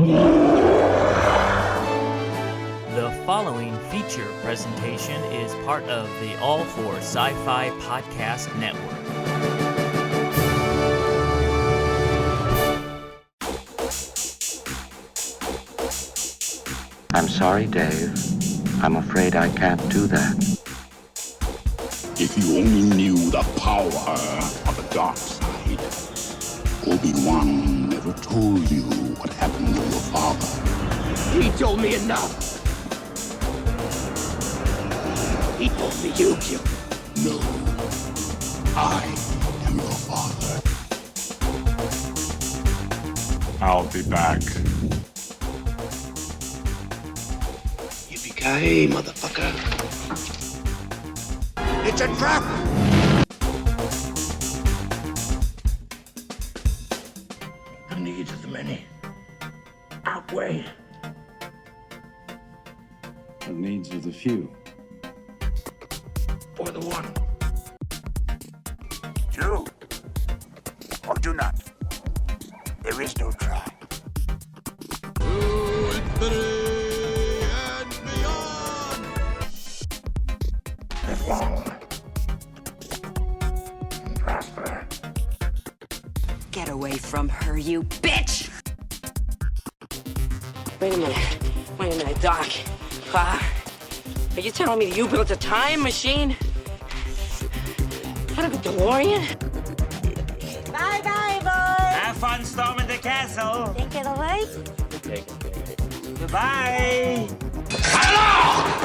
The following feature presentation is part of the AllForSciFi podcast network. I'm sorry, Dave. I'm afraid I can't do that. If you only knew the power of the dark side. Obi-Wan never told you what happened to your father. He told me enough. He told me you killed him. No. I am your father. I'll be back. Yippee-ki-yay, motherfucker. It's a trap! The needs of the many outweigh The needs of the few. for the one. Do or do not. There is no try. Live long and prosper. Get away from her, you bitch! Wait a minute, Doc. Are you telling me that you built a time machine? Out of a DeLorean? Bye-bye, boys! Have fun storming the castle. Take it away. Goodbye.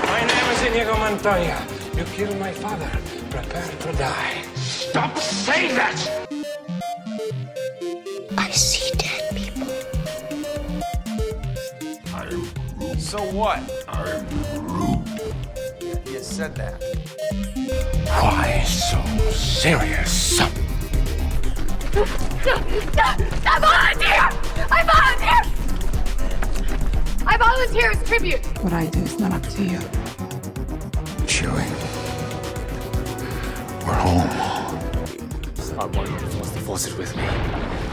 My name is Inigo Montoya. You killed my father. Prepare to die. Stop saying that! I see dead people. So what? I'm rude. You said that. Why so serious? I volunteer as tribute. What I do is not up to you. Chewie. We're home. I'm one with the Force, the Force is with me.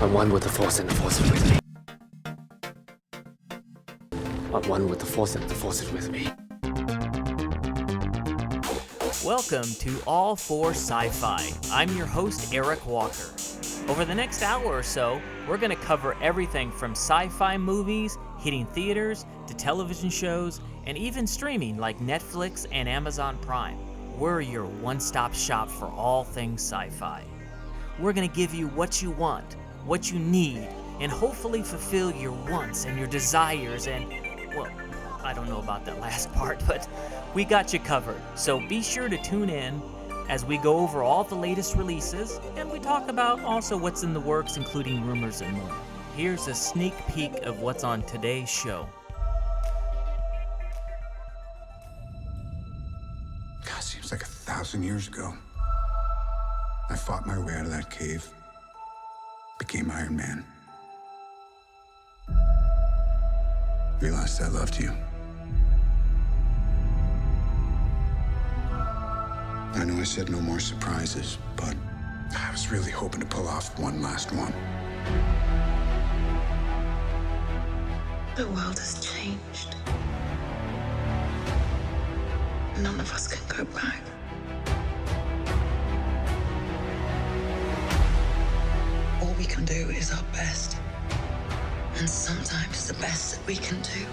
I'm one with the Force, and the Force is with me. I'm one with the Force, and the Force is with me. Welcome to AllForSciFi. I'm your host, Eric Walker. Over the next hour or so, we're going to cover everything from sci-fi movies, hitting theaters, to television shows, and even streaming like Netflix and Amazon Prime. We're your one-stop shop for all things sci-fi. We're going to give you what you want, what you need, and hopefully fulfill your wants and your desires and, well, I don't know about that last part, but we got you covered. So be sure to tune in as we go over all the latest releases, and we talk about also what's in the works, including rumors and more. Here's a sneak peek of what's on today's show. God, seems like 1,000 years ago. I fought my way out of that cave. Became Iron Man. Realized I loved you. I know I said no more surprises, but I was really hoping to pull off one last one. The world has changed. None of us can go back. All we can do is our best. And sometimes the best that we can do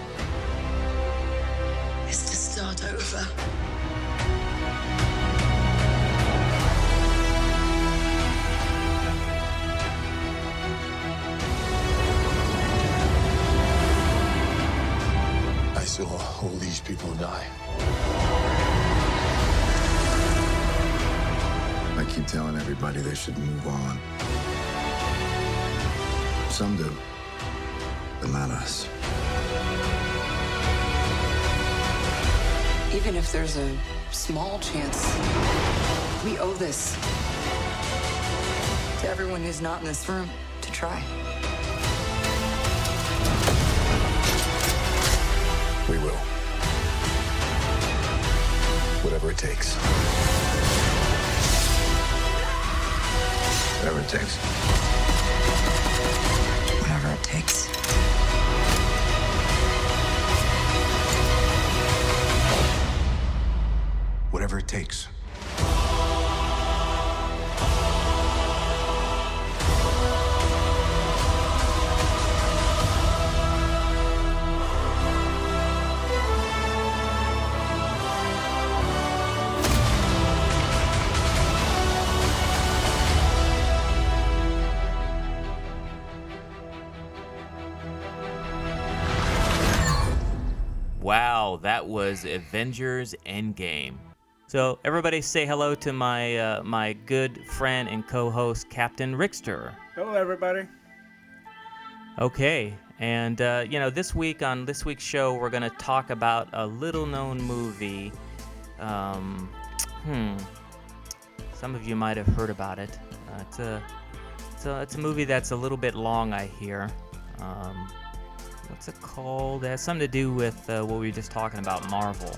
is to start over. I saw all these people die. I keep telling everybody they should move on. Some do, but not us. Even if there's a small chance, we owe this to everyone who's not in this room to try. We will. Whatever it takes. Whatever it takes. Whatever it takes. takes. Wow, that was Avengers Endgame. So everybody say hello to my my good friend and co-host Captain Rickster. Hello, everybody. Okay, and this week on this week's show, we're going to talk about a little-known movie. Some of you might have heard about it. It's a movie that's a little bit long, I hear. What's it called? It has something to do with what we were just talking about, Marvel.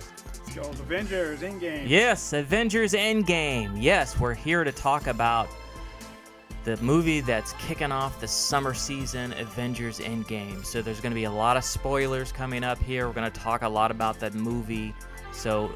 Joel's Avengers Endgame. Yes, Avengers Endgame. Yes, we're here to talk about the movie that's kicking off the summer season, Avengers Endgame. So there's going to be a lot of spoilers coming up here. We're going to talk a lot about that movie. So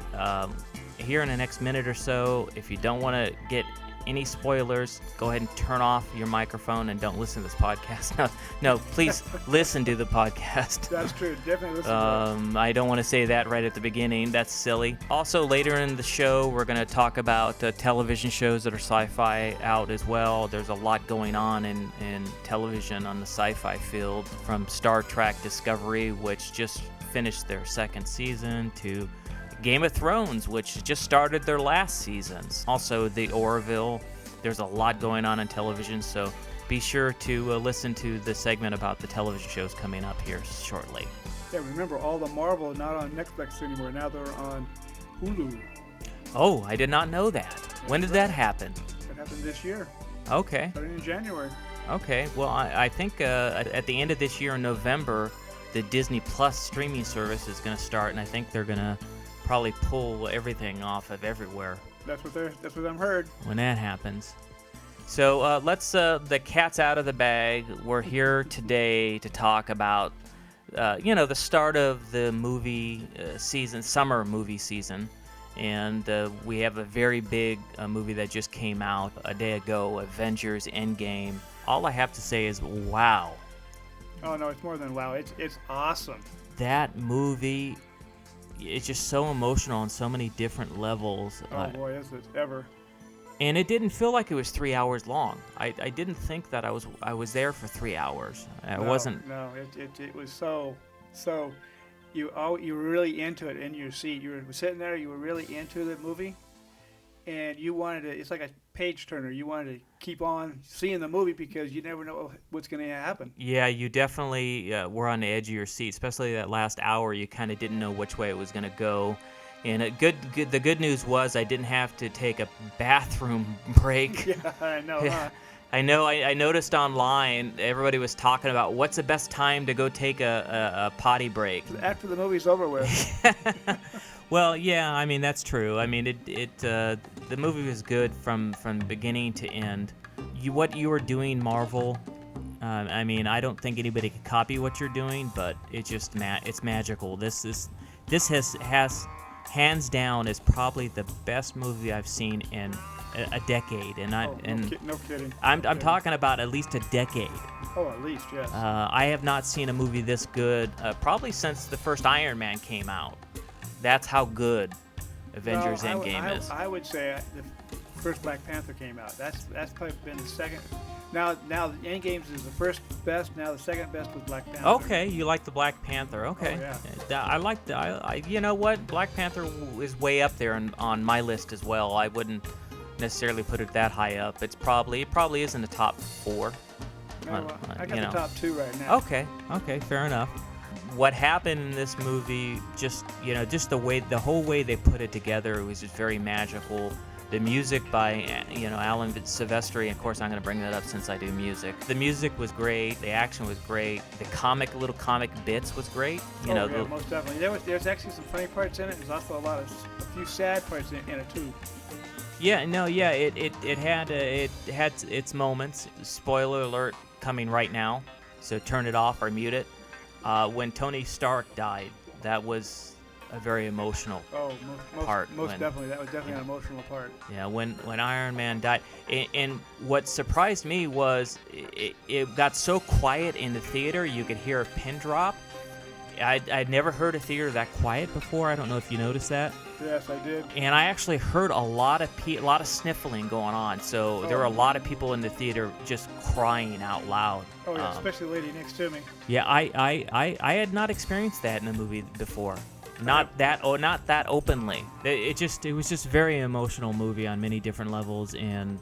here in the next minute or so, if you don't want to get any spoilers, go ahead and turn off your microphone and don't listen to this podcast. No, please listen to the podcast. That's true. Definitely listen to it. I don't want to say that right at the beginning. That's silly. Also, later in the show, we're going to talk about television shows that are sci-fi out as well. There's a lot going on in television on the sci-fi field, from Star Trek Discovery, which just finished their second season, to Game of Thrones, which just started their last seasons. Also, The Orville. There's a lot going on television, so be sure to listen to the segment about the television shows coming up here shortly. Yeah, remember, all the Marvel are not on Netflix anymore. Now they're on Hulu. Oh, I did not know that. When did that happen? It happened this year. Okay. Starting in January. Okay. Well, I think at the end of this year in November, the Disney Plus streaming service is going to start, and I think they're going to probably pull everything off of everywhere. That's what I'm heard. When that happens. So let's the cat's out of the bag. We're here today to talk about the start of the movie season, summer movie season, and we have a very big movie that just came out a day ago, Avengers Endgame. All I have to say is wow. Oh no, it's more than wow. It's awesome. That movie. It's just so emotional on so many different levels. Oh boy, is it ever. And it didn't feel like it was 3 hours long. I didn't think that I was there for 3 hours. I wasn't. No, it was so you were really into it in your seat. You were sitting there, you were really into the movie, and you wanted to. It's like a page turner. You wanted to keep on seeing the movie because you never know what's going to happen. Yeah, you definitely were on the edge of your seat, especially that last hour. You kind of didn't know which way it was going to go. And the good news was I didn't have to take a bathroom break. Yeah, I know. Huh? I know. I noticed online everybody was talking about what's the best time to go take a potty break. After the movie's over with. Well, yeah, I mean that's true. I mean the movie was good from beginning to end. What you were doing, Marvel. I mean, I don't think anybody could copy what you're doing, but it's just it's magical. This has hands down is probably the best movie I've seen in a decade, no kidding. I'm talking about at least a decade. Oh, at least, yes. I have not seen a movie this good probably since the first Iron Man came out. That's how good Avengers Endgame is. I would say the first Black Panther came out. That's probably been the second. Now Endgame's is the first best. Now the second best was Black Panther. Okay, you like the Black Panther. Okay. Oh, yeah. I like the. You know what? Black Panther is way up there on my list as well. I wouldn't necessarily put it that high up. It probably is in the top 4. No, I got the top 2 right now. Okay, fair enough. What happened in this movie, just the whole way they put it together, was just very magical. The music by Alan Silvestri, of course I'm going to bring that up since I do music. The music was great, the action was great, the little comic bits was great. Yeah, most definitely. There's actually some funny parts in it. There's also a few sad parts in it too. It had its moments. Spoiler alert coming right now, so turn it off or mute it. When Tony Stark died, that was a very emotional part. Most definitely. That was definitely an emotional part. Yeah, when Iron Man died. And what surprised me was it got so quiet in the theater, you could hear a pin drop. I'd never heard a theater that quiet before. I don't know if you noticed that. Yes, I did. And I actually heard a lot of sniffling going on. So there were a lot of people in the theater just crying out loud. Oh yeah, especially the lady next to me. Yeah, I had not experienced that in a movie before. Not that openly. It was just a very emotional movie on many different levels. And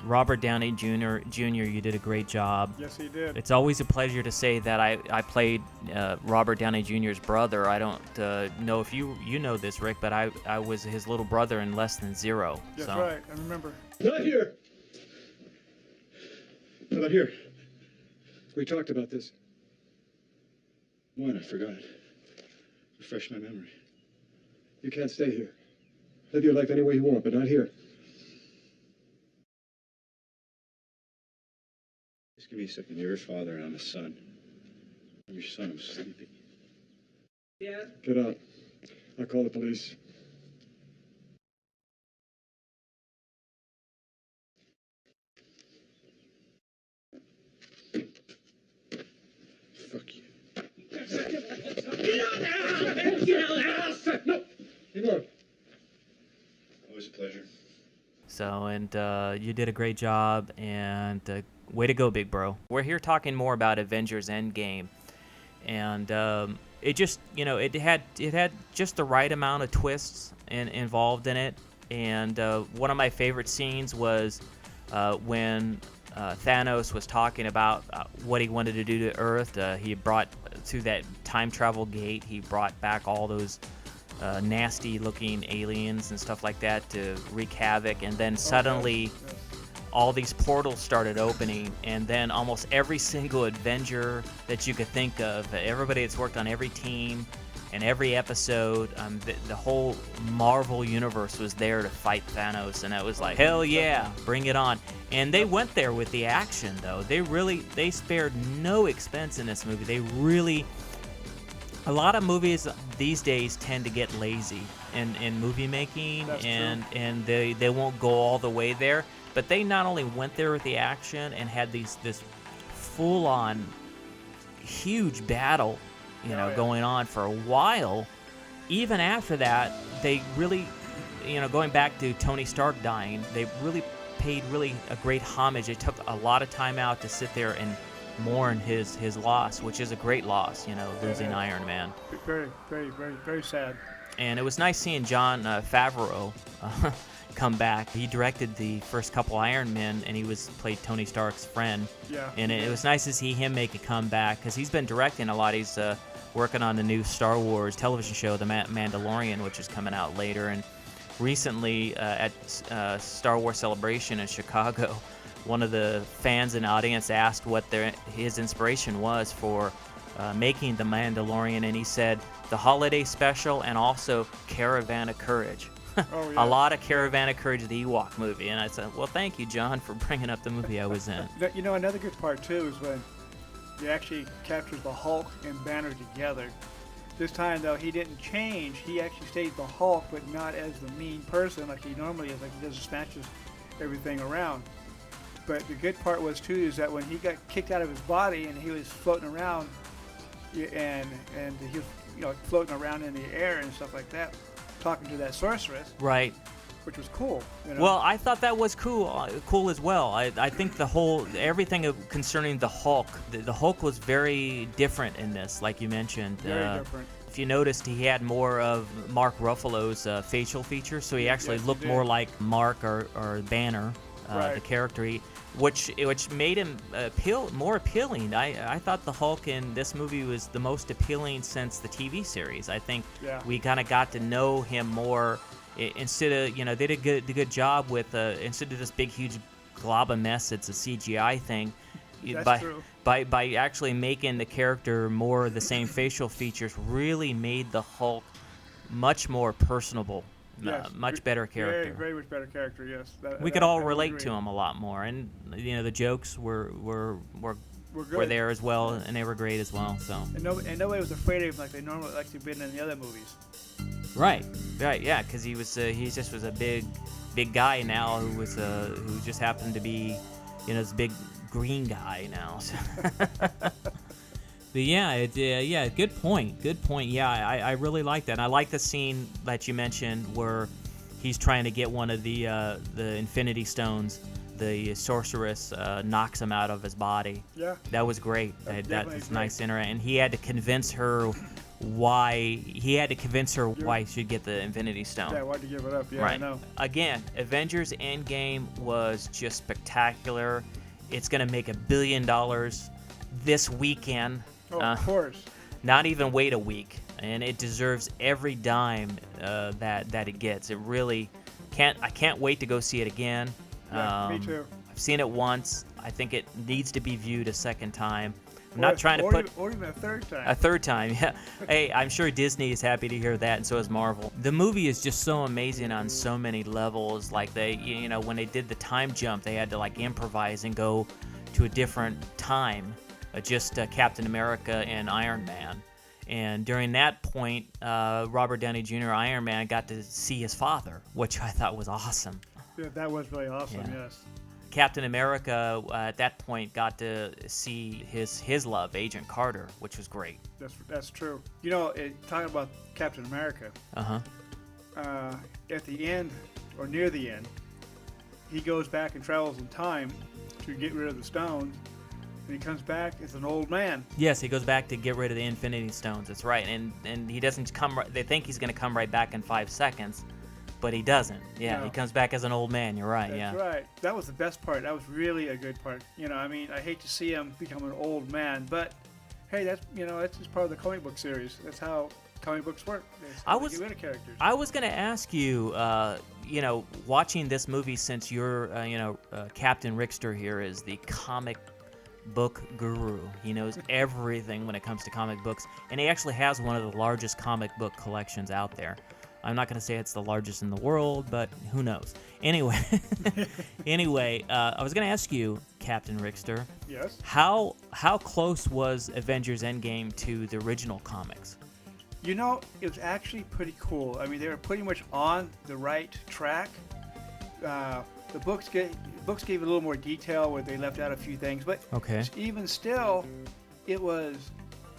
Robert Downey Jr., you did a great job. Yes, he did. It's always a pleasure to say that I played Robert Downey Jr.'s brother. I don't know if you know this, Rick, but I was his little brother in Less Than Zero. That's right. I remember. Not here. How about here? We talked about this. One, I forgot. Refresh my memory. You can't stay here. Live your life any way you want, but not here. Just give me a second. You're his father and I'm his son. I'm your son who's sleeping. Yeah. Get out. I'll call the police. Fuck you. No! Ignore. Always a pleasure. So, and you did a great job, and way to go, big bro. We're here talking more about Avengers Endgame, and it just, it had just the right amount of twists involved in it, and one of my favorite scenes was when Thanos was talking about what he wanted to do to Earth. He brought, through that time travel gate, he brought back all those nasty looking aliens and stuff like that to wreak havoc, and then suddenly all these portals started opening, and then almost every single Avenger that you could think of, everybody that's worked on every team and every episode, the whole Marvel universe was there to fight Thanos, and it was like, hell yeah, bring it on. And they went there with the action, though. They spared no expense in this movie. A lot of movies these days tend to get lazy in movie making, and they won't go all the way there. But they not only went there with the action and had this full-on huge battle, going on for a while. Even after that, they really, going back to Tony Stark dying, they really paid a great homage. They took a lot of time out to sit there and mourn his loss, which is a great loss, losing Iron Man. Very, very, very, very sad. And it was nice seeing Jon Favreau come back. He directed the first couple Iron Men, and he played Tony Stark's friend. Yeah. And it was nice to see him make a comeback, because he's been directing a lot. He's working on the new Star Wars television show, The Mandalorian, which is coming out later. And recently at Star Wars Celebration in Chicago, one of the fans in the audience asked what his inspiration was for making The Mandalorian, and he said the holiday special and also Caravan of Courage. Oh, yeah. A lot of Caravan of Courage, the Ewok movie. And I said, well, thank you, John, for bringing up the movie I was in. Another good part, too, is when he actually captures the Hulk and Banner together. This time, though, he didn't change. He actually stayed the Hulk, but not as the mean person like he normally is, like he does, smashes everything around. But the good part was, too, is that when he got kicked out of his body and he was floating around, and he was floating around in the air and stuff like that, talking to that sorceress. Right. Which was cool. Well, I thought that was cool as well. I think everything concerning the Hulk, the Hulk was very different in this, like you mentioned. Very different. If you noticed, he had more of Mark Ruffalo's facial features, so he actually looked more like Mark or Banner, the character, which made him more appealing. I thought the Hulk in this movie was the most appealing since the TV series. I think we kind of got to know him more. Instead of, they did a good job with, instead of this big, huge glob of mess, it's a CGI thing. That's true. By actually making the character more the same facial features, really made the Hulk much more personable. Yes. Much better character. Very, very much better character, yes. We could all relate to him a lot more. And, the jokes were there as well, and they were great as well. So. And nobody was afraid of him like they normally like they've been in the other movies. Right, yeah, because he just was a big guy now who just happened to be, this big green guy now. So. But yeah, good point. Yeah, I really like that. And I like the scene that you mentioned where he's trying to get one of the Infinity Stones. The sorceress knocks him out of his body. Yeah. That was great. That was nice interaction. And he had to convince her why she should get the Infinity Stone. Yeah, why'd you give it up? Yeah, right. I know. Again, Avengers Endgame was just spectacular. It's going to make $1 billion this weekend. Oh, of course. Not even wait a week. And it deserves every dime that it gets. It really I can't wait to go see it again. Yeah, me too. I've seen it once. I think it needs to be viewed a second time. I'm Or not trying to put... Or even a third time. A third time, yeah. Hey, I'm sure Disney is happy to hear that, and so is Marvel. The movie is just so amazing on so many levels. Like, when they did the time jump, they had to, improvise and go to a different time. Just Captain America and Iron Man. And during that point, Robert Downey Jr., Iron Man, got to see his father, which I thought was awesome. Yeah, that was really awesome, yes. Captain America, at that point, got to see his love, Agent Carter, which was great. That's true. Talking about Captain America, at the end, or near the end, he goes back and travels in time to get rid of the stones, and he comes back as an old man. Yes, he goes back to get rid of the Infinity Stones. That's right, and he doesn't come. They think he's going to come right back in 5 seconds, but he doesn't. Yeah, no. He comes back as an old man. You're right. That's right. That was the best part. That was really a good part. I hate to see him become an old man, but hey, that's just part of the comic book series. That's how comic books work. I was going to ask you, watching this movie, since you're, Captain Rickster here is the comic book guru. He knows everything when it comes to comic books, and he actually has one of the largest comic book collections out there. I'm not going to say it's the largest in the world, but who knows? Anyway, I was going to ask you, Captain Rickster. Yes. How close was Avengers Endgame to the original comics? It was actually pretty cool. I mean, they were pretty much on the right track. The books gave a little more detail where they left out a few things, but even still, it was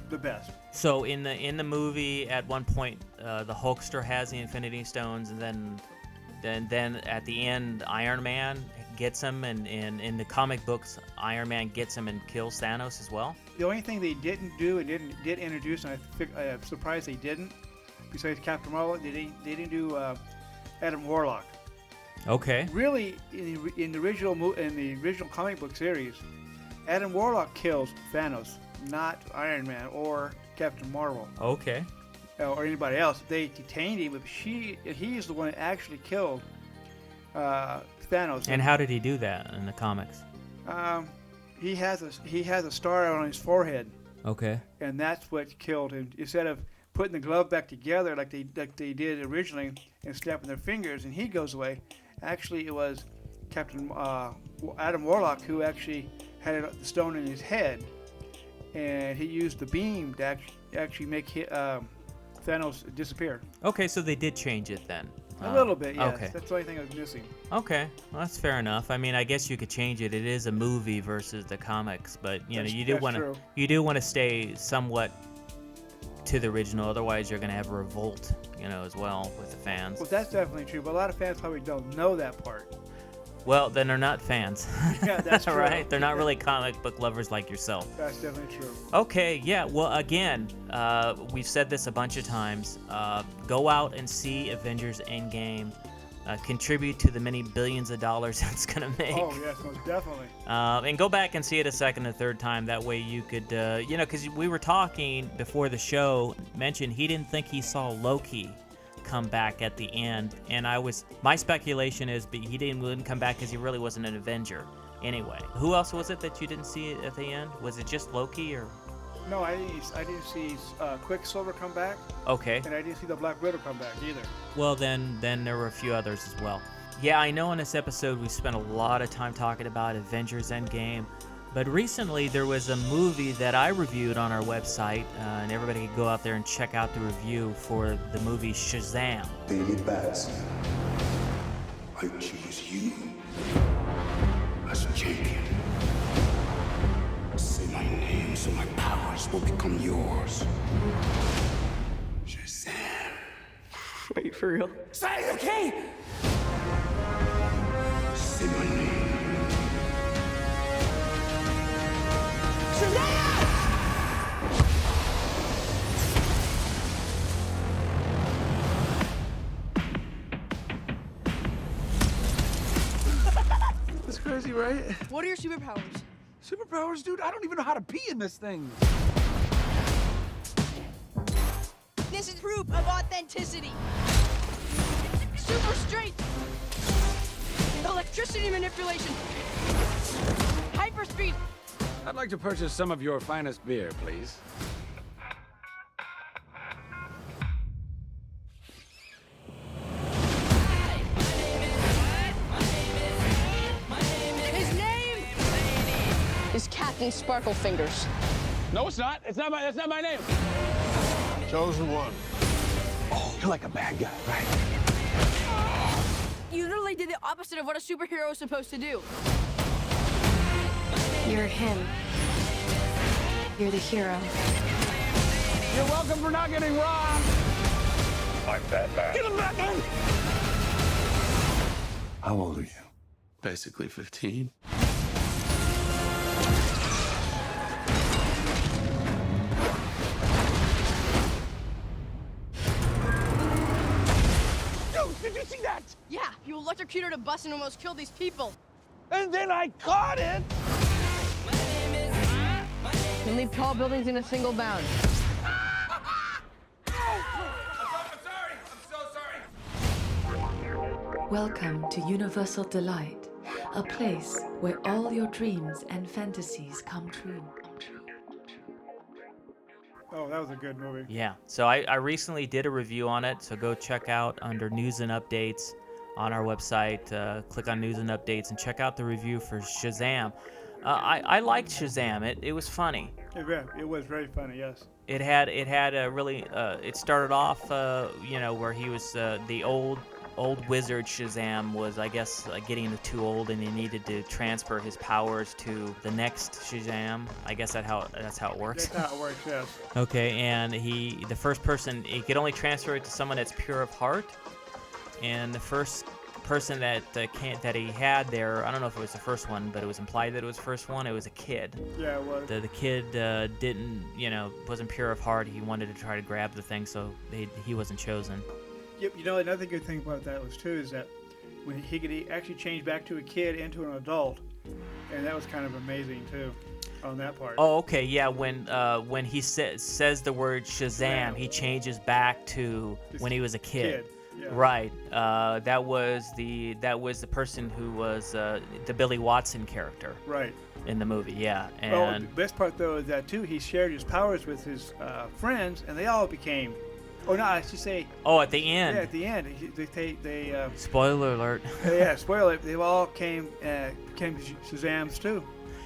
the best. So in the movie, at one point, the Hulkster has the Infinity Stones, and then at the end, Iron Man gets him, and in the comic books, Iron Man gets him and kills Thanos as well. The only thing they didn't do and did introduce, and I'm surprised they didn't, besides Captain Marvel, they didn't do Adam Warlock. Okay. Really, in the original comic book series, Adam Warlock kills Thanos, not Iron Man or Captain Marvel. Okay. Or anybody else. They detained him, but he is the one that actually killed Thanos. And how did he do that in the comics? He has a star on his forehead. Okay. And that's what killed him. Instead of putting the glove back together like they did originally and snapping their fingers and he goes away, actually it was Captain Adam Warlock who actually had the stone in his head, and he used the beam to actually make Thanos disappear. Okay, so they did change it then. A little bit, yes. Okay. That's the only thing I was missing. Okay, well, that's fair enough. I mean, I guess you could change it. It is a movie versus the comics, but you do want to stay somewhat to the original. Otherwise, you're going to have a revolt, as well with the fans. Well, that's definitely true, but a lot of fans probably don't know that part. Well, then they're not fans. Yeah, that's true. Right? They're not really comic book lovers like yourself. That's definitely true. Okay, yeah. Well, again, we've said this a bunch of times. Go out and see Avengers Endgame. Contribute to the many billions of dollars it's going to make. Oh, yes, most definitely. And go back and see it a second and third time. That way you could, because we were talking before the show, mentioned he didn't think he saw Loki come back at the end, and my speculation is he wouldn't come back because he really wasn't an Avenger anyway. Who else was it that you didn't see at the end? Was it just Loki or? No, I didn't see Quicksilver come back. Okay. And I didn't see the Black Widow come back either. Well, then there were a few others as well. Yeah, I know in this episode we spent a lot of time talking about Avengers Endgame. But recently there was a movie that I reviewed on our website, and everybody can go out there and check out the review for the movie Shazam. David Batts, I choose you as a champion. Say my name so my powers will become yours. Shazam. Are you for real? Say it, okay? Say my name. That's crazy, right? What are your superpowers? Superpowers, dude? I don't even know how to pee in this thing. This is proof of authenticity. Super strength. Electricity manipulation. Hyperspeed. I'd like to purchase some of your finest beer, please. His name is Captain Sparklefingers. No, it's not. That's not my name. Chosen one. Oh, you're like a bad guy, right? You literally did the opposite of what a superhero is supposed to do. You're him. You're the hero. You're welcome for not getting robbed. I'm Batman. Get him back in! How old are you? Basically 15. Dude, did you see that? Yeah, you electrocuted a bus and almost killed these people. And then I caught it! You leave tall buildings in a single bound. Welcome to Universal Delight, a place where all your dreams and fantasies come true. Oh, that was a good movie. Yeah, so I recently did a review on it, so go check out under News and Updates on our website. Click on News and Updates and check out the review for Shazam. I liked Shazam. It was funny. It was very funny, yes. It had a really it started off where he was the old wizard Shazam was, I guess, getting too old, and he needed to transfer his powers to the next Shazam. I guess that's how it works. That's how it works, yes. Okay, and he could only transfer it to someone that's pure of heart, and the first person that he had there, I don't know if it was the first one, but it was implied that it was the first one. It was a kid. Yeah, it was. The kid wasn't pure of heart. He wanted to try to grab the thing, so he wasn't chosen. Yep, another good thing about that was too is that when he could actually change back to a kid into an adult, and that was kind of amazing too, on that part. Oh, okay, yeah. When he says the word Shazam, he changes back to when he was a kid. Yeah. Right. That was the person who was the Billy Watson character. Right. In the movie, yeah. And well, the best part though is that too he shared his powers with his friends, and they all became. Oh no, I should say. Oh, at the end. Yeah, at the end, they spoiler alert. Yeah, spoiler. They all became Shazams too.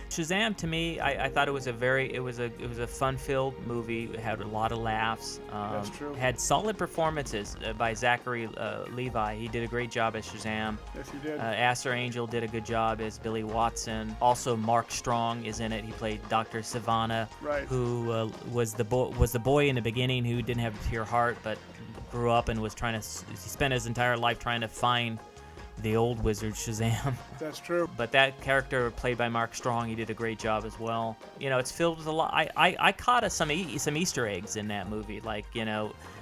Shazam, to me, I thought it was a fun-filled movie. It had a lot of laughs. That's true. Had solid performances by Zachary Levi. He did a great job as Shazam. Yes, he did. Astor Angel did a good job as Billy Watson. Also, Mark Strong is in it. He played Dr. Savannah, right. Who was the boy in the beginning who didn't have a pure heart, but grew up and was he spent his entire life trying to find the old wizard Shazam. That's true. But that character played by Mark Strong, he did a great job as well. It's filled with a lot. I caught some Easter eggs in that movie,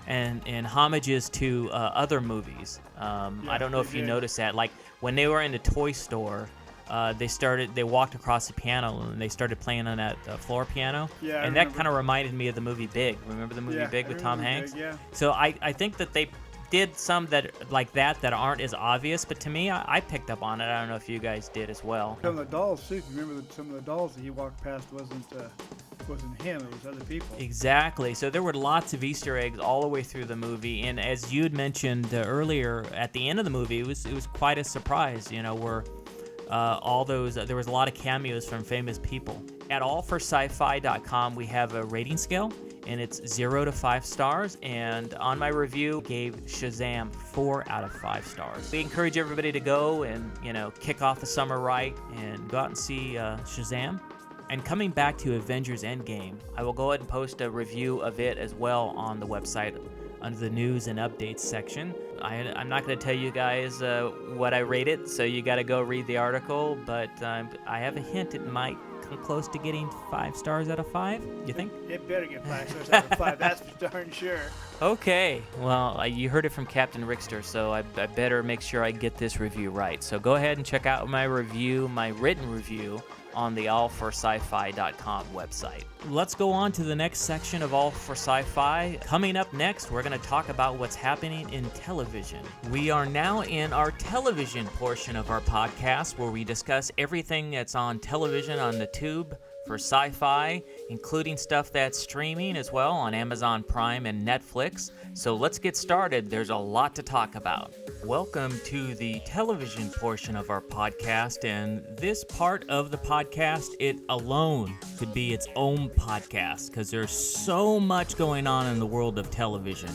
and homages to other movies. I don't know if you noticed that. Like when they were in the toy store, they walked across the piano and they started playing on that floor piano. Yeah, and that kind of reminded me of the movie Big. Remember the movie Big with Tom Hanks? Big, yeah. So I think that they did some that aren't as obvious, but to me, I picked up on it. I don't know if you guys did as well. Some of the dolls too. Remember some of the dolls that he walked past wasn't him. It was other people. Exactly. So there were lots of Easter eggs all the way through the movie, and as you'd mentioned earlier, at the end of the movie, it was quite a surprise. Where all those. There was a lot of cameos from famous people. At AllForSciFi.com, we have a rating scale, and it's 0 to 5 stars. And on my review, gave Shazam 4 out of 5 stars. We encourage everybody to go and kick off the summer right and go out and see Shazam. And coming back to Avengers Endgame, I will go ahead and post a review of it as well on the website under the news and updates section. I'm not going to tell you guys what I rate it, so you got to go read the article, but I have a hint it might come close to getting 5 stars out of 5, you think? It better get 5 stars out of 5, that's for darn sure. Okay, well, you heard it from Captain Rickster, so I better make sure I get this review right. So go ahead and check out my review, my written review, on the AllForSciFi.com website. Let's go on to the next section of All for Sci-Fi. Coming up next, we're going to talk about what's happening in television. We are now in our television portion of our podcast, where we discuss everything that's on television on the tube for sci-fi, including stuff that's streaming as well on Amazon Prime and Netflix. So let's get started. There's a lot to talk about. Welcome to the television portion of our podcast, and this part of the podcast, it alone could be its own podcast because there's so much going on in the world of television.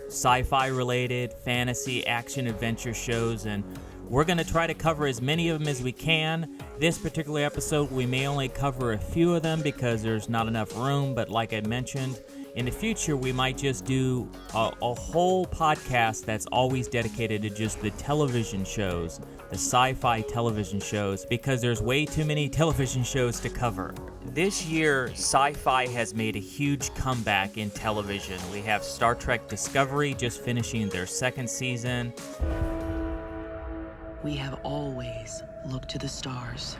Sci-fi related, fantasy, action, adventure shows, and we're going to try to cover as many of them as we can. This particular episode, we may only cover a few of them because there's not enough room, but like I mentioned, in the future, we might just do a whole podcast that's always dedicated to just the television shows, the sci-fi television shows, because there's way too many television shows to cover. This year, sci-fi has made a huge comeback in television. We have Star Trek Discovery just finishing their 2nd season. We have always looked to the stars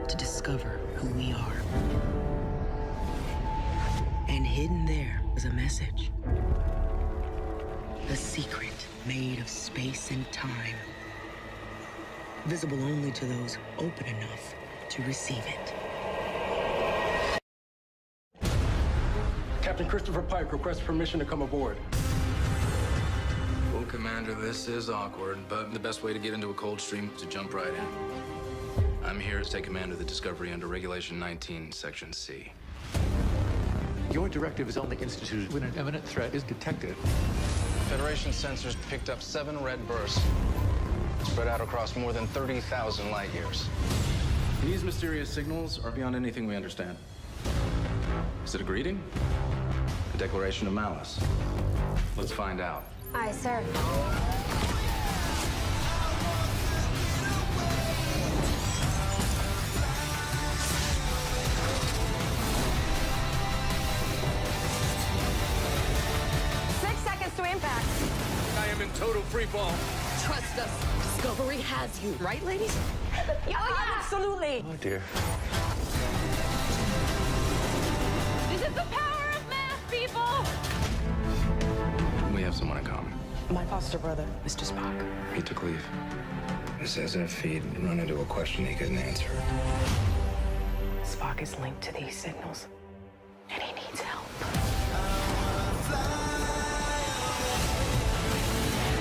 to discover who we are. And hidden there was a message. A secret made of space and time. Visible only to those open enough to receive it. Captain Christopher Pike requests permission to come aboard. Well, Commander, this is awkward, but the best way to get into a cold stream is to jump right in. I'm here to take command of the Discovery under Regulation 19, Section C. Your directive is only instituted when an imminent threat is detected. Federation sensors picked up 7 red bursts, spread out across more than 30,000 light years. These mysterious signals are beyond anything we understand. Is it a greeting? A declaration of malice? Let's find out. Aye, sir. I am in total free fall. Trust us. Discovery has you. Right, ladies? Yeah, absolutely. Oh, dear. This is the power of math, people! We have someone in common. My foster brother, Mr. Spock. He took leave. It's as if he'd run into a question he couldn't answer. Spock is linked to these signals, and he needs help.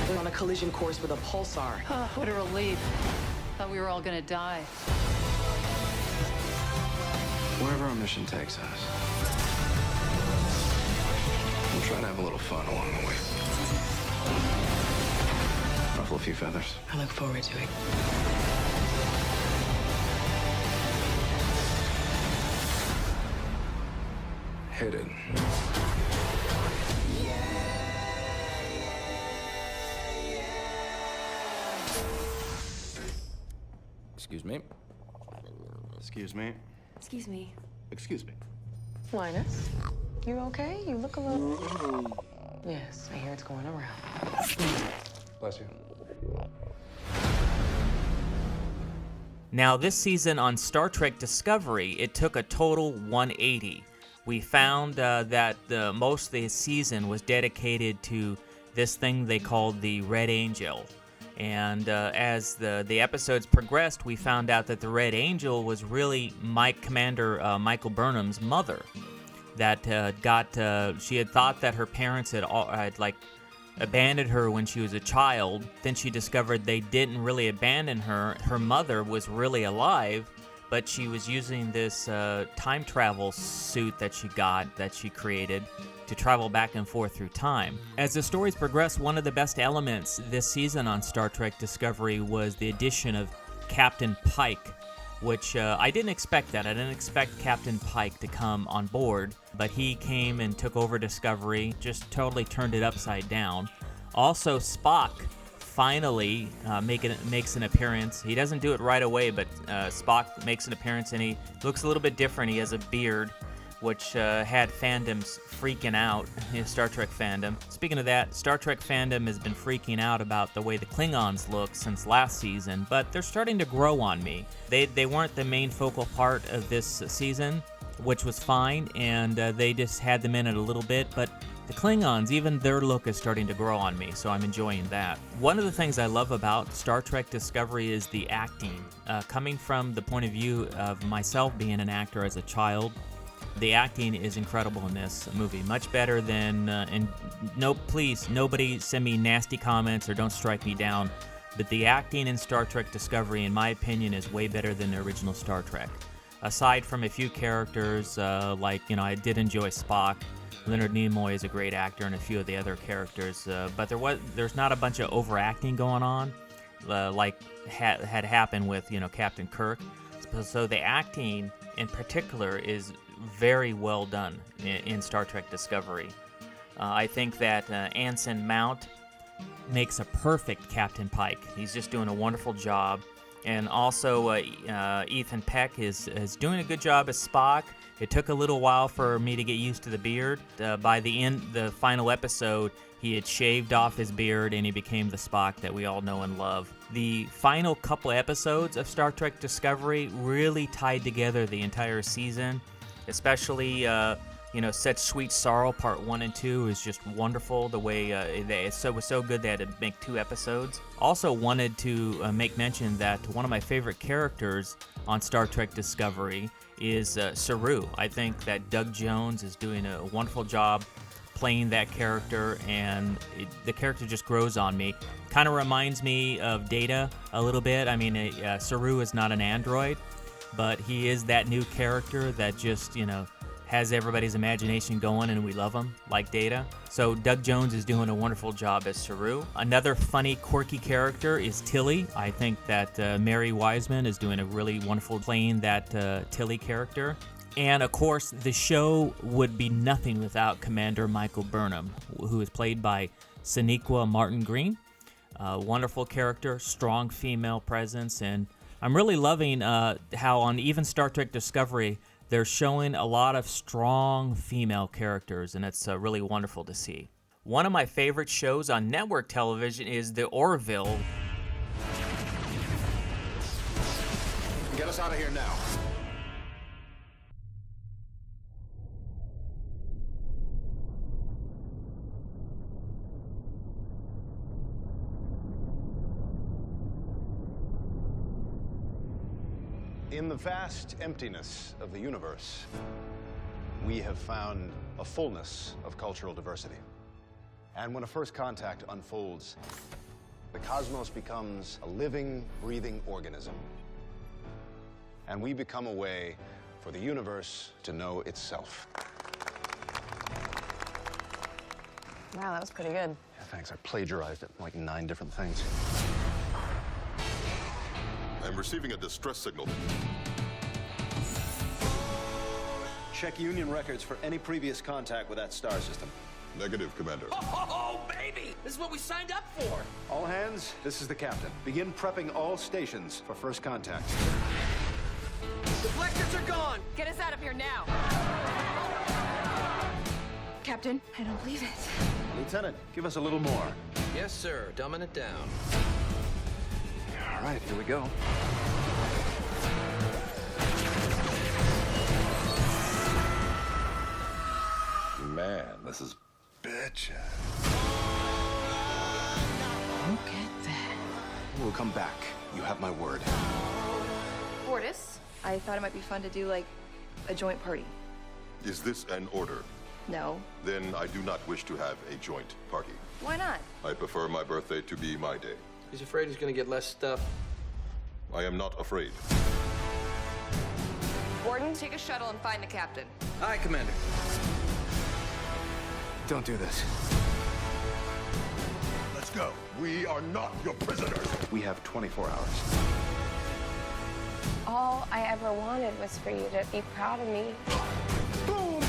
We're on a collision course with a pulsar. Oh, what a relief. Thought we were all gonna die. Wherever our mission takes us, we'll try to have a little fun along the way. Ruffle a few feathers. I look forward to it. Hit it. Excuse me. Excuse me. Excuse me. Excuse me. Linus, you okay? You look a little... Yes, I hear it's going around. Bless you. Now, this season on Star Trek Discovery, it took a total 180. We found that most of the season was dedicated to this thing they called the Red Angel. And as the episodes progressed, we found out that the Red Angel was really Commander Michael Burnham's mother. That she had thought that her parents had abandoned her when she was a child. Then she discovered they didn't really abandon her. Her mother was really alive, but she was using this time travel suit that she created to travel back and forth through time. As the stories progress, one of the best elements this season on Star Trek Discovery was the addition of Captain Pike, which I didn't expect that. I didn't expect Captain Pike to come on board, but he came and took over Discovery, just totally turned it upside down. Also, Spock finally makes an appearance. He doesn't do it right away, but Spock makes an appearance, and he looks a little bit different. He has a beard, which had fandoms freaking out, Star Trek fandom. Speaking of that, Star Trek fandom has been freaking out about the way the Klingons look since last season, but they're starting to grow on me. They weren't the main focal part of this season, which was fine, and they just had them in it a little bit, but the Klingons, even their look is starting to grow on me, so I'm enjoying that. One of the things I love about Star Trek Discovery is the acting. Coming from the point of view of myself being an actor as a child, the acting is incredible in this movie, much better than, and no, please, nobody send me nasty comments or don't strike me down, but the acting in Star Trek Discovery, in my opinion, is way better than the original Star Trek. Aside from a few characters, I did enjoy Spock. Leonard Nimoy is a great actor, and a few of the other characters, but there's not a bunch of overacting going on, like had happened with, Captain Kirk. So the acting in particular is very well done in Star Trek Discovery. I think that Anson Mount makes a perfect Captain Pike. He's just doing a wonderful job. And also Ethan Peck is doing a good job as Spock. It took a little while for me to get used to the beard. By the final episode, he had shaved off his beard and he became the Spock that we all know and love. The final couple episodes of Star Trek Discovery really tied together the entire season. Especially, Such Sweet Sorrow, Part 1 and 2 is just wonderful. The way it was so good they had to make 2 episodes. Also wanted to make mention that one of my favorite characters on Star Trek Discovery is Saru. I think that Doug Jones is doing a wonderful job playing that character, and the character just grows on me. Kind of reminds me of Data a little bit. I mean, Saru is not an android, but he is that new character that just, has everybody's imagination going, and we love him, like Data. So Doug Jones is doing a wonderful job as Saru. Another funny, quirky character is Tilly. I think that Mary Wiseman is doing a really wonderful playing that Tilly character. And of course, the show would be nothing without Commander Michael Burnham, who is played by Sonequa Martin Green. Wonderful character, strong female presence, and I'm really loving how on even Star Trek Discovery, they're showing a lot of strong female characters, and it's really wonderful to see. One of my favorite shows on network television is The Orville. Get us out of here now. In the vast emptiness of the universe, we have found a fullness of cultural diversity. And when a first contact unfolds, the cosmos becomes a living, breathing organism. And we become a way for the universe to know itself. Wow, that was pretty good. Yeah, thanks. I plagiarized it like 9 different things. I'm receiving a distress signal. Check Union records for any previous contact with that star system. Negative, Commander. Oh, baby! This is what we signed up for! All hands, this is the captain. Begin prepping all stations for first contact. Deflectors are gone! Get us out of here now! Captain, I don't believe it. Lieutenant, give us a little more. Yes, sir. Dumbing it down. All right, here we go. Man, this is bitchin'. Look at that. We'll come back. You have my word. Fortis, I thought it might be fun to do, like, a joint party. Is this an order? No. Then I do not wish to have a joint party. Why not? I prefer my birthday to be my day. He's afraid he's gonna get less stuff. I am not afraid. Gordon, take a shuttle and find the captain. Aye, Commander. Don't do this. Let's go. We are not your prisoners. We have 24 hours. All I ever wanted was for you to be proud of me. Boom!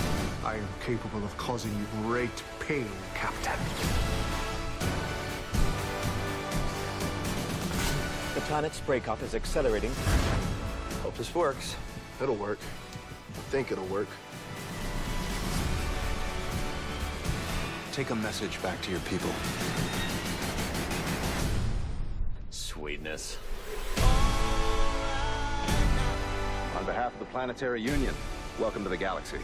I am capable of causing you great pain, Captain. The planet's breakup is accelerating. Hope this works. It'll work. I think it'll work. Take a message back to your people. Sweetness. On behalf of the Planetary Union, welcome to the galaxy.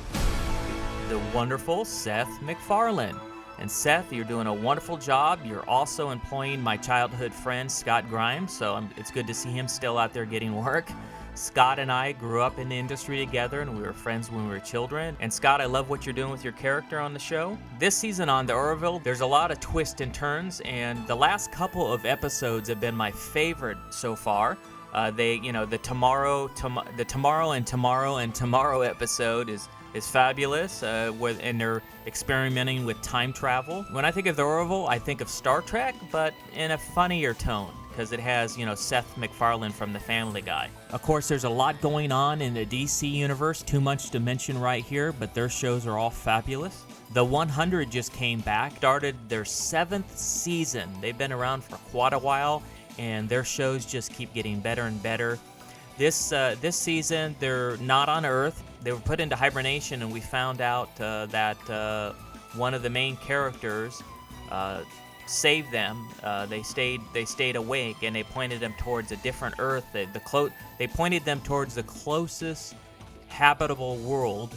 The wonderful Seth MacFarlane. And Seth, you're doing a wonderful job. You're also employing my childhood friend, Scott Grimes, so it's good to see him still out there getting work. Scott and I grew up in the industry together, and we were friends when we were children. And Scott, I love what you're doing with your character on the show. This season on the Orville, there's a lot of twists and turns, and the last couple of episodes have been my favorite so far. The tomorrow and tomorrow episode is fabulous, and they're experimenting with time travel. When I think of the Orville, I think of Star Trek, but in a funnier tone, because it has, Seth MacFarlane from The Family Guy. Of course, there's a lot going on in the DC universe, too much to mention right here, but their shows are all fabulous. The 100 just came back, started their 7th season. They've been around for quite a while, and their shows just keep getting better and better. This season, they're not on Earth. They were put into hibernation, and we found out that one of the main characters saved them. They stayed awake, and they pointed them towards a different Earth. They pointed them towards the closest habitable world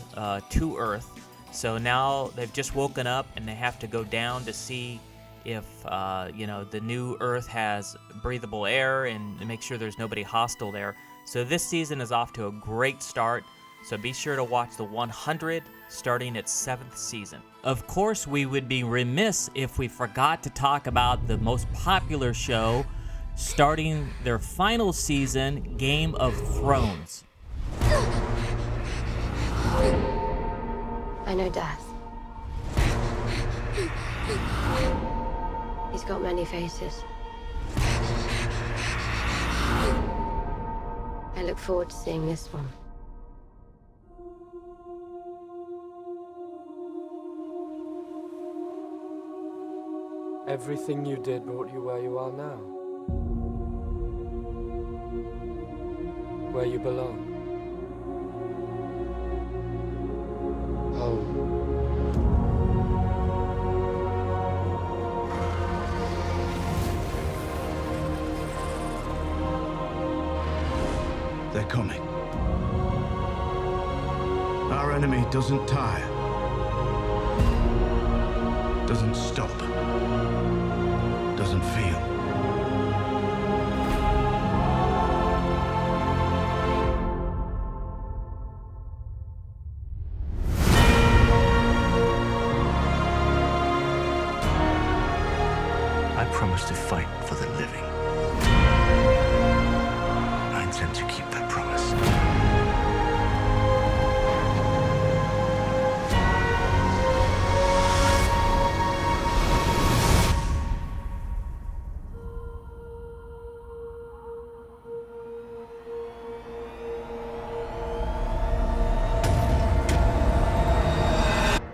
to Earth. So now they've just woken up, and they have to go down to see if the new Earth has breathable air and make sure there's nobody hostile there. So this season is off to a great start. So be sure to watch the 100 starting its 7th season. Of course, we would be remiss if we forgot to talk about the most popular show starting their final season, Game of Thrones. I know death. He's got many faces. I look forward to seeing this one. Everything you did brought you where you are now. Where you belong. Home. They're coming. Our enemy doesn't tire. Doesn't stop. Doesn't feel. I promise to fight for the living. I intend to keep that promise.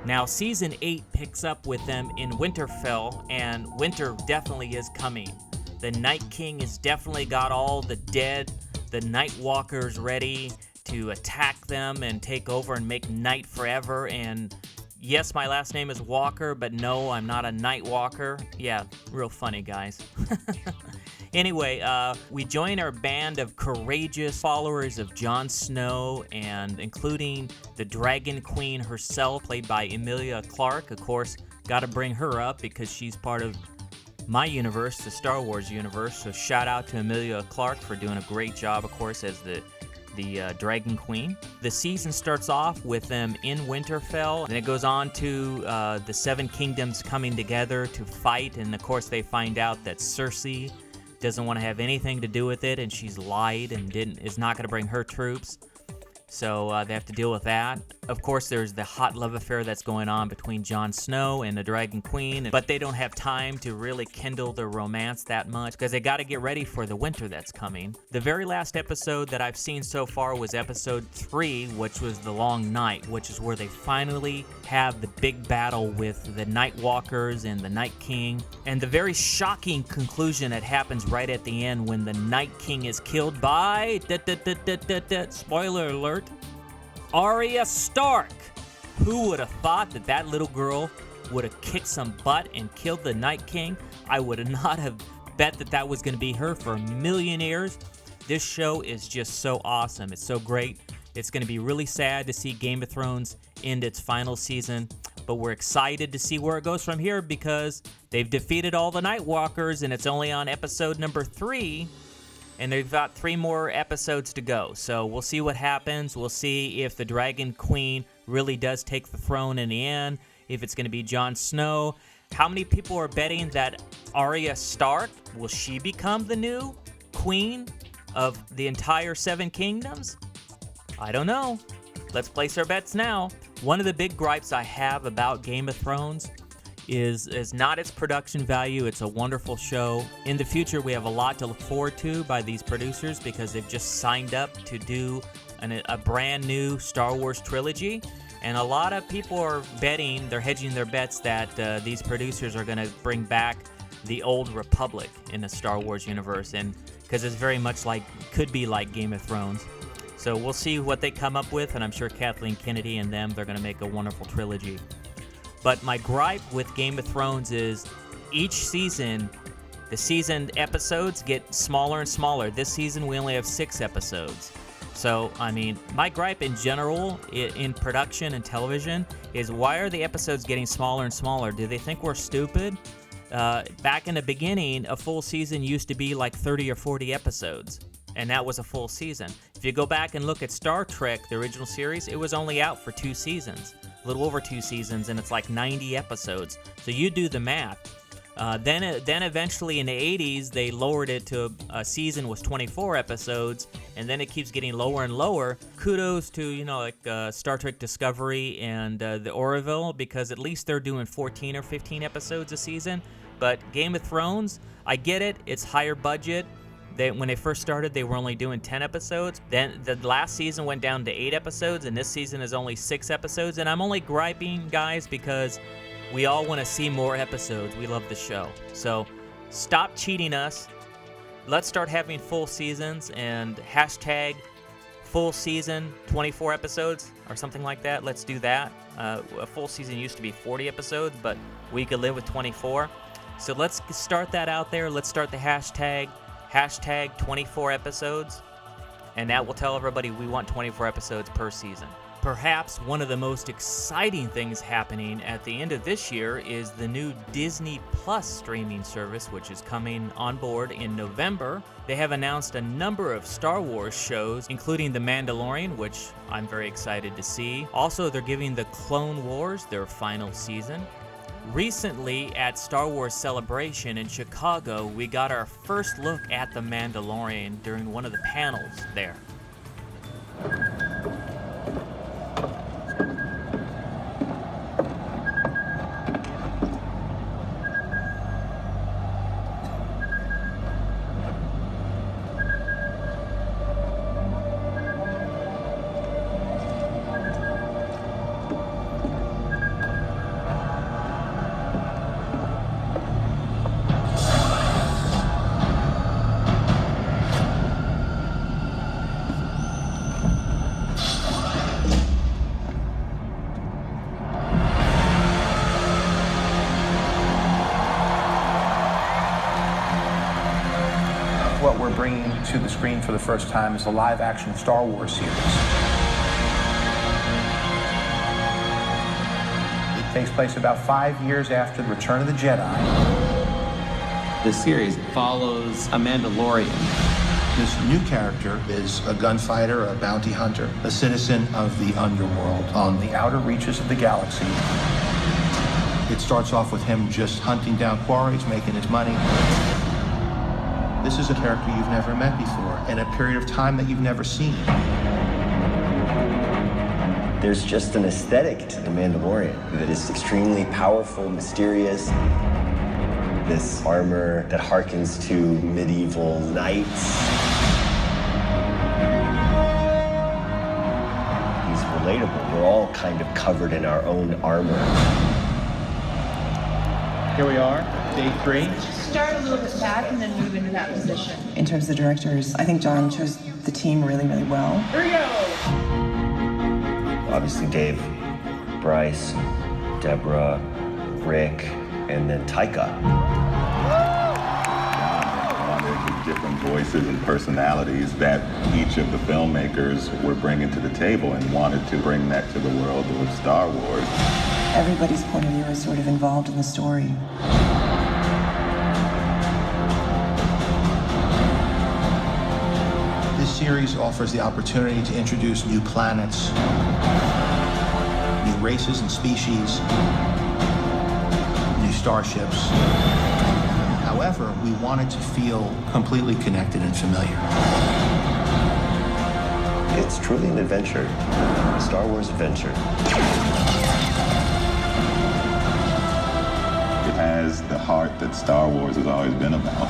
Now, Season 8 picks up with them in Winterfell, and winter definitely is coming. The Night King has definitely got all the dead, the Night Walkers ready to attack them and take over and make night forever. And yes, my last name is Walker, but no, I'm not a Night Walker. Yeah, real funny, guys. Anyway, we join our band of courageous followers of Jon Snow, and including the Dragon Queen herself, played by Emilia Clarke. Of course, got to bring her up because she's part of my universe, the Star Wars universe. So shout out to Emilia Clarke for doing a great job, of course, as the the Dragon Queen. The season starts off with them in Winterfell, and it goes on to the Seven Kingdoms coming together to fight, and of course they find out that Cersei doesn't want to have anything to do with it, and she's lied and is not going to bring her troops. So they have to deal with that. Of course, there's the hot love affair that's going on between Jon Snow and the Dragon Queen, but they don't have time to really kindle their romance that much because they got to get ready for the winter that's coming. The very last episode that I've seen so far was episode 3, which was The Long Night, which is where they finally have the big battle with the Night Walkers and the Night King, and the very shocking conclusion that happens right at the end when the Night King is killed by, spoiler alert, Arya Stark. Who would have thought that that little girl would have kicked some butt and killed the Night King? I would not have bet that that was going to be her for a million years. This show is just so awesome. It's so great. It's going to be really sad to see Game of Thrones end its final season, but we're excited to see where it goes from here because they've defeated all the Night Walkers and it's only on episode number 3. And they've got 3 more episodes to go. So we'll see what happens. We'll see if the Dragon Queen really does take the throne in the end, if it's going to be Jon Snow. How many people are betting that Arya Stark, will she become the new queen of the entire 7 kingdoms? I don't know. Let's place our bets now. One of the big gripes I have about Game of Thrones is not its production value. It's a wonderful show. In the future, we have a lot to look forward to by these producers because they've just signed up to do a brand new Star Wars trilogy. And a lot of people are betting, they're hedging their bets that these producers are going to bring back the old Republic in the Star Wars universe, and because it's very much could be like Game of Thrones. So we'll see what they come up with, and I'm sure Kathleen Kennedy and them, they're going to make a wonderful trilogy. But my gripe with Game of Thrones is each season, the season episodes get smaller and smaller. This season, we only have 6 episodes. So, I mean, my gripe in general in production and television is why are the episodes getting smaller and smaller? Do they think we're stupid? Back in the beginning, a full season used to be like 30 or 40 episodes, and that was a full season. If you go back and look at Star Trek, the original series, it was only out for 2 seasons. A little over 2 seasons, and it's like 90 episodes. So you do the math. Then eventually in the 80s, they lowered it to a season was 24 episodes, and then it keeps getting lower and lower. Kudos to, Star Trek Discovery and the Orville, because at least they're doing 14 or 15 episodes a season. But Game of Thrones, I get it. It's higher budget. When they first started, they were only doing 10 episodes. Then the last season went down to 8 episodes, and this season is only 6 episodes. And I'm only griping, guys, because we all want to see more episodes. We love the show. So stop cheating us. Let's start having full seasons and hashtag full season 24 episodes or something like that. Let's do that. A full season used to be 40 episodes, but we could live with 24. So let's start that out there. Let's start the hashtag 24 episodes, and that will tell everybody we want 24 episodes per season. Perhaps one of the most exciting things happening at the end of this year is the new Disney Plus streaming service, which is coming on board in November. They have announced a number of Star Wars shows, including The Mandalorian, which I'm very excited to see. Also, they're giving the Clone Wars their final season. Recently, at Star Wars Celebration in Chicago, we got our first look at The Mandalorian during one of the panels there. What we're bringing to the screen for the first time is the live-action Star Wars series. It takes place about 5 years after the Return of the Jedi. The series follows a Mandalorian This new character is a gunfighter, a bounty hunter, a citizen of the underworld on the outer reaches of the galaxy. It starts off with him just hunting down quarries, making his money. This is a character you've never met before, in a period of time that you've never seen. There's just an aesthetic to The Mandalorian that is extremely powerful, mysterious. This armor that harkens to medieval knights. He's relatable. We're all kind of covered in our own armor. Here we are, day 3. Start a little bit back and then move into that position. In terms of the directors, I think John chose the team really, really well. Here we go! Obviously Dave, Bryce, Deborah, Rick, and then Taika. Different voices and personalities that each of the filmmakers were bringing to the table and wanted to bring that to the world of Star Wars. Everybody's point of view is sort of involved in the story. This series offers the opportunity to introduce new planets, new races and species, new starships. However, we wanted to feel completely connected and familiar. It's truly an adventure, a Star Wars adventure. It has the heart that Star Wars has always been about.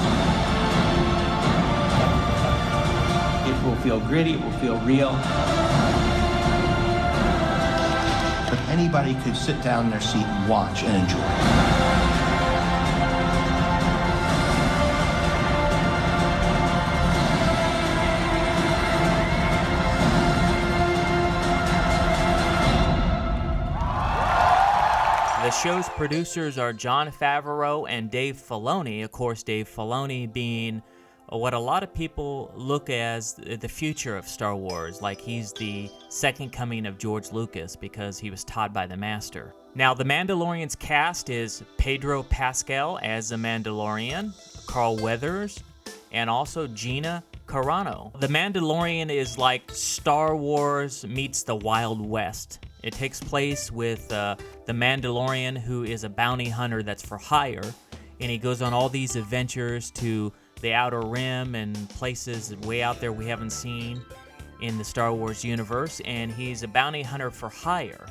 It will feel gritty, it will feel real. But anybody could sit down in their seat and watch and enjoy. The show's producers are Jon Favreau and Dave Filoni. Of course, Dave Filoni being what a lot of people look as the future of Star Wars, like he's the second coming of George Lucas because he was taught by the master. Now, The Mandalorian's cast is Pedro Pascal as the Mandalorian, Carl Weathers, and also Gina Carano. The Mandalorian is like Star Wars meets the Wild West. It takes place with the Mandalorian, who is a bounty hunter that's for hire, and he goes on all these adventures to the Outer Rim and places way out there we haven't seen in the Star Wars universe, and he's a bounty hunter for hire.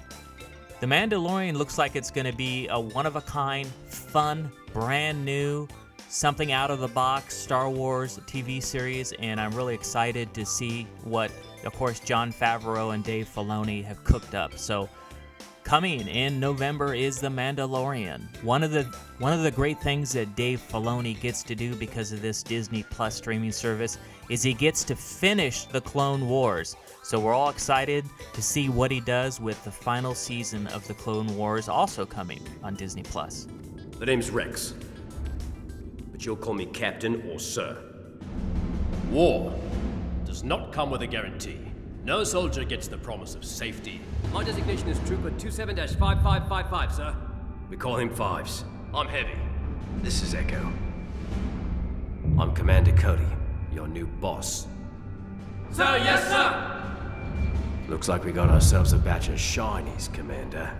The Mandalorian looks like it's going to be a one-of-a-kind, fun, brand new, something out of the box Star Wars TV series, and I'm really excited to see what, of course, Jon Favreau and Dave Filoni have cooked up. So coming in November is The Mandalorian. One of the great things that Dave Filoni gets to do because of this Disney Plus streaming service is he gets to finish the Clone Wars. So we're all excited to see what he does with the final season of the Clone Wars, also coming on Disney Plus. The name's Rex, but you'll call me Captain or Sir. War does not come with a guarantee. No soldier gets the promise of safety. My designation is Trooper 27-5555, sir. We call him Fives. I'm Heavy. This is Echo. I'm Commander Cody, your new boss. Sir, yes, sir! Looks like we got ourselves a batch of shinies, Commander.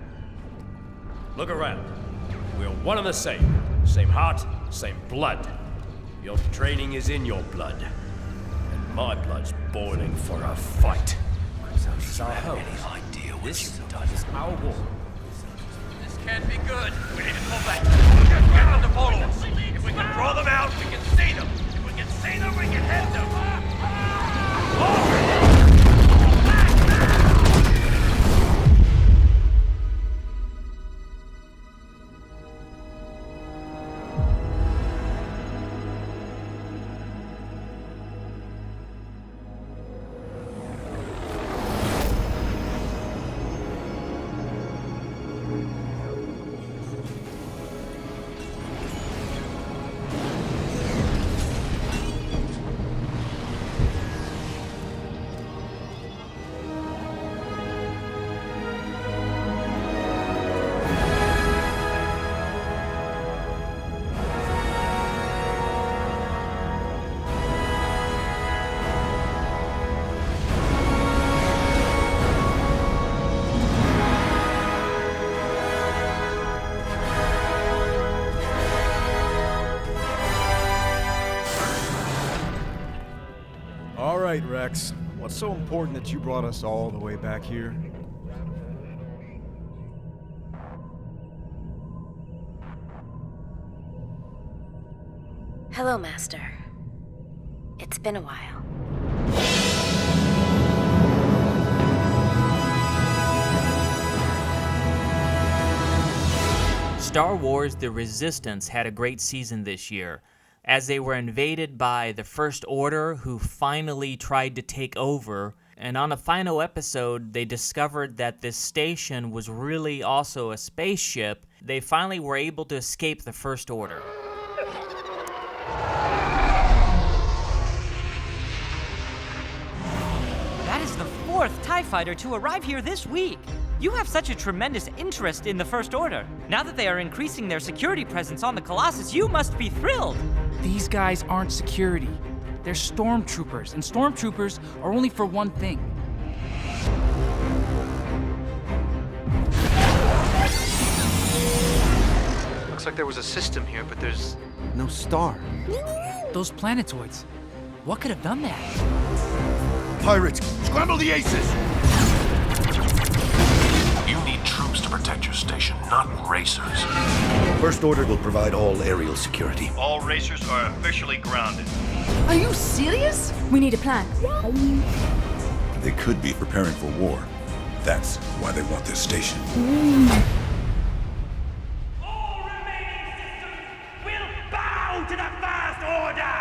Look around. We're one and the same. Same heart, same blood. Your training is in your blood. And my blood's boiling for a fight. So this is our home. Any idea what you've done? This is our war. This can't be good. We need to pull back. Get on the portals. If we can draw them out, we can see them. If we can see them, we can hit them. right, Rex. What's so important that you brought us all the way back here? Hello, Master. It's been a while. Star Wars: The Resistance had a great season this year, as they were invaded by the First Order, who finally tried to take over. And on a final episode, they discovered that this station was really also a spaceship. They finally were able to escape the First Order. That is the 4th TIE fighter to arrive here this week. You have such a tremendous interest in the First Order. Now that they are increasing their security presence on the Colossus, you must be thrilled. These guys aren't security. They're stormtroopers, and stormtroopers are only for one thing. Looks like there was a system here, but there's no star. Those planetoids, what could have done that? Pirates, scramble the aces! You need troops to protect your station, not racers. First Order will provide all aerial security. All racers are officially grounded. Are you serious? We need a plan. They could be preparing for war. That's why they want this station. Bow to the First Order,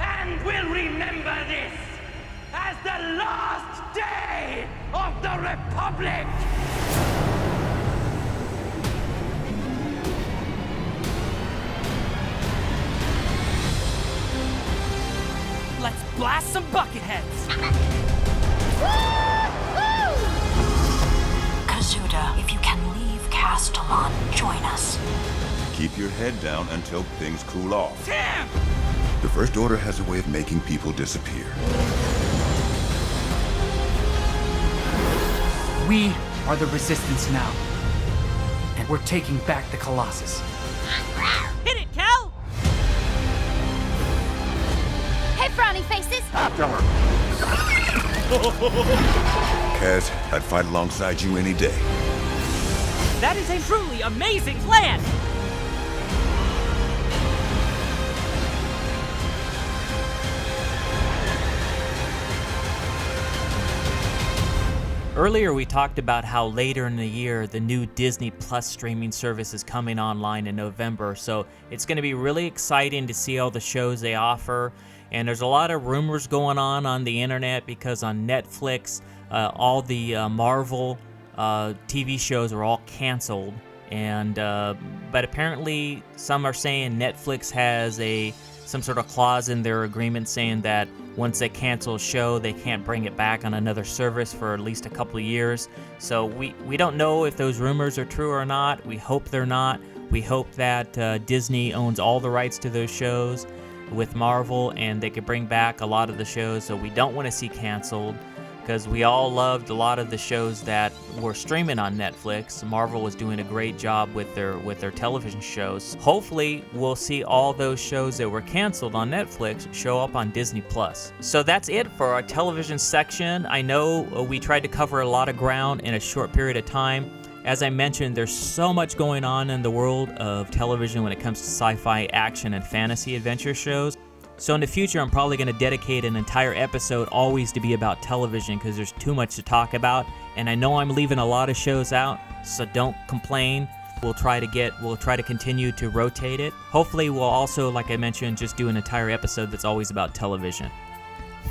and we'll remember this as the last day of the Republic! Let's blast some bucketheads! Kazuda, if you can leave Castellon, join us. Keep your head down until things cool off. Damn! The First Order has a way of making people disappear. We are the Resistance now. And we're taking back the Colossus. Hit it, Cal! Hey, frowny faces! After her! Kaz, I'd fight alongside you any day. That is a truly amazing plan! Earlier we talked about how later in the year the new Disney Plus streaming service is coming online in November, so it's going to be really exciting to see all the shows they offer. And there's a lot of rumors going on the internet because on Netflix all the Marvel TV shows are all canceled, and but apparently some are saying Netflix has some sort of clause in their agreement saying that once they cancel a show, they can't bring it back on another service for at least a couple of years. So we don't know if those rumors are true or not. We hope they're not. We hope that Disney owns all the rights to those shows with Marvel, and they could bring back a lot of the shows so we don't want to see canceled, because we all loved a lot of the shows that were streaming on Netflix. Marvel was doing a great job with their television shows. Hopefully, we'll see all those shows that were canceled on Netflix show up on Disney Plus. So that's it for our television section. I know we tried to cover a lot of ground in a short period of time. As I mentioned, there's so much going on in the world of television when it comes to sci-fi, action, and fantasy adventure shows. So in the future, I'm probably going to dedicate an entire episode always to be about television because there's too much to talk about. And I know I'm leaving a lot of shows out, so don't complain. We'll try to continue to rotate it. Hopefully we'll also, like I mentioned, just do an entire episode that's always about television.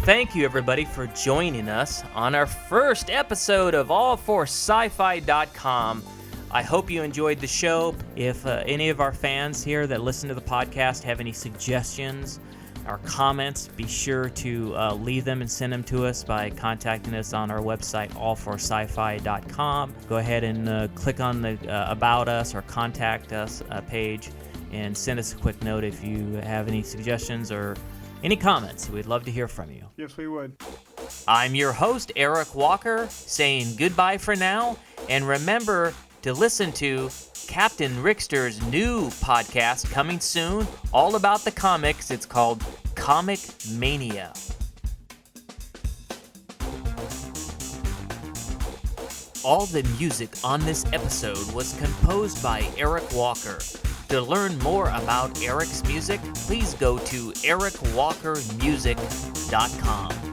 Thank you everybody for joining us on our first episode of AllForSciFi.com. I hope you enjoyed the show. If any of our fans here that listen to the podcast have any suggestions or comments, be sure to leave them and send them to us by contacting us on our website, AllForSciFi.com. Go ahead and click on the About Us or Contact Us page and send us a quick note if you have any suggestions or any comments. We'd love to hear from you. Yes, we would. I'm your host, Eric Walker, saying goodbye for now, and remember to listen to Captain Rickster's new podcast coming soon, all about the comics. It's called Comic Mania. All the music on this episode was composed by Eric Walker. To learn more about Eric's music, please go to ericwalkermusic.com.